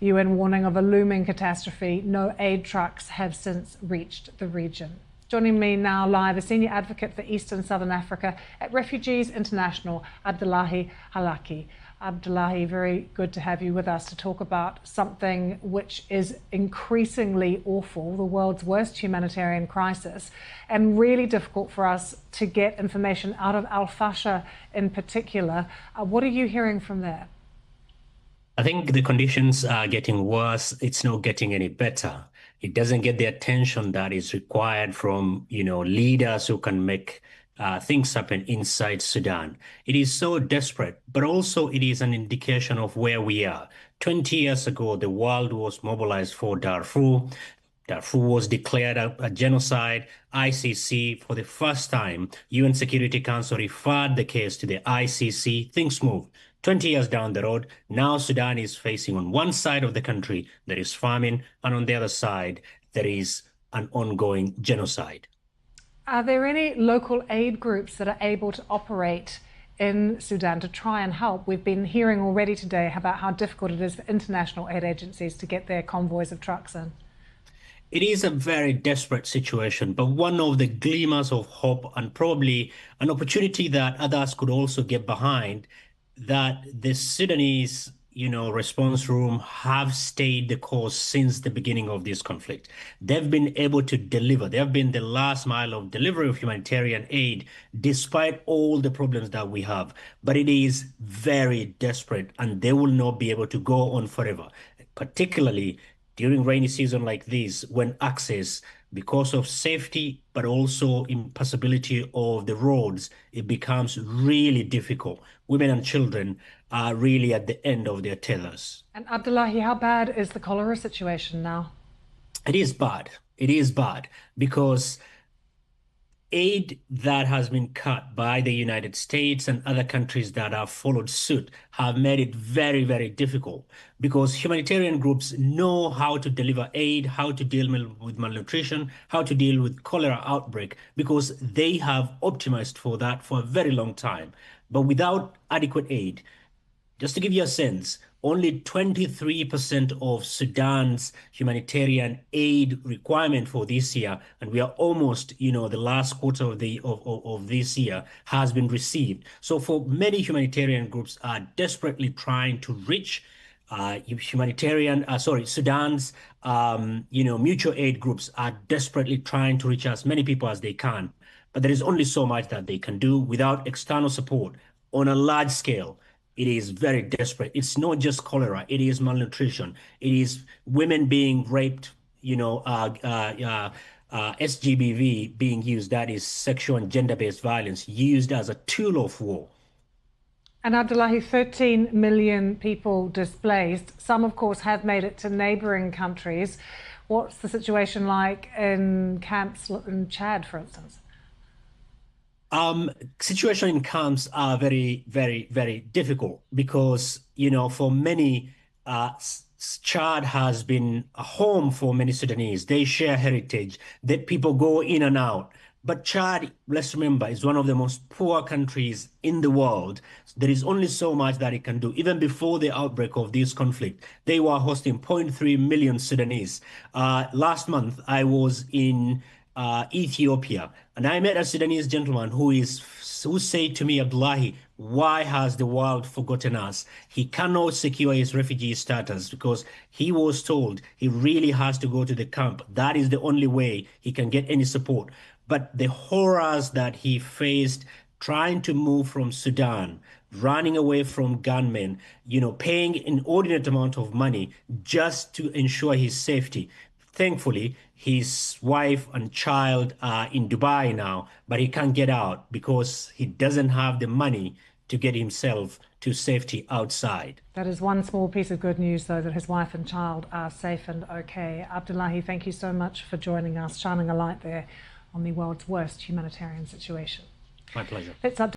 UN warning of a looming catastrophe. No aid trucks have since reached the region. Joining me now live, a senior advocate for East and Southern Africa at Refugees International, Abdullahi Halaki. Abdullahi, very good to have you with us to talk about something which is increasingly awful, the world's worst humanitarian crisis, and really difficult for us to get information out of Al-Fasher in particular. What are you hearing from there? I think the conditions are getting worse. It's not getting any better. It doesn't get the attention that is required from, leaders who can make things happen inside Sudan. It is so desperate, but also it is an indication of where we are. 20 years ago, the world was mobilized for Darfur. Darfur was declared a genocide. ICC, for the first time, UN Security Council referred the case to the ICC. Things moved. 20 years down the road, now Sudan is facing on one side of the country, there is famine, and on the other side, there is an ongoing genocide. Are there any local aid groups that are able to operate in Sudan to try and help? We've been hearing already today about how difficult it is for international aid agencies to get their convoys of trucks in. It is a very desperate situation, but one of the glimmers of hope and probably an opportunity that others could also get behind, that the Sudanese, response room have stayed the course since the beginning of this conflict. They've been able to deliver. They have been the last mile of delivery of humanitarian aid, despite all the problems that we have. But it is very desperate, and they will not be able to go on forever, particularly during rainy season like this, when access, because of safety, but also impossibility of the roads, it becomes really difficult. Women and children are really at the end of their tethers. And Abdullahi, how bad is the cholera situation now? It is bad. It is bad because aid that has been cut by the United States and other countries that have followed suit have made it very, very difficult because humanitarian groups know how to deliver aid, how to deal with malnutrition, how to deal with cholera outbreak, because they have optimized for that for a very long time. But without adequate aid, just to give you a sense, only 23% of Sudan's humanitarian aid requirement for this year, and we are almost, the last quarter of this year has been received. So for many humanitarian groups are desperately trying to reach Sudan's, mutual aid groups are desperately trying to reach as many people as they can. But there is only so much that they can do without external support on a large scale. It is very desperate. It's not just cholera. It is malnutrition. It is women being raped, SGBV being used, that is sexual and gender-based violence, used as a tool of war. And Abdullahi, 13 million people displaced. Some, of course, have made it to neighboring countries. What's the situation like in camps in Chad, for instance? Situation in camps are very, very, very difficult because, for many, Chad has been a home for many Sudanese. They share heritage, that people go in and out. But Chad, let's remember, is one of the most poor countries in the world. There is only so much that it can do. Even before the outbreak of this conflict, they were hosting 0.3 million Sudanese. Last month, I was in Ethiopia, and I met a Sudanese gentleman who said to me, Abdullahi, why has the world forgotten us? He cannot secure his refugee status because he was told he really has to go to the camp. That is the only way he can get any support. But the horrors that he faced trying to move from Sudan, running away from gunmen, paying an inordinate amount of money just to ensure his safety. Thankfully, his wife and child are in Dubai now, but he can't get out because he doesn't have the money to get himself to safety outside. That is one small piece of good news, though, that his wife and child are safe and okay. Abdullahi, thank you so much for joining us, shining a light there on the world's worst humanitarian situation. My pleasure. Let's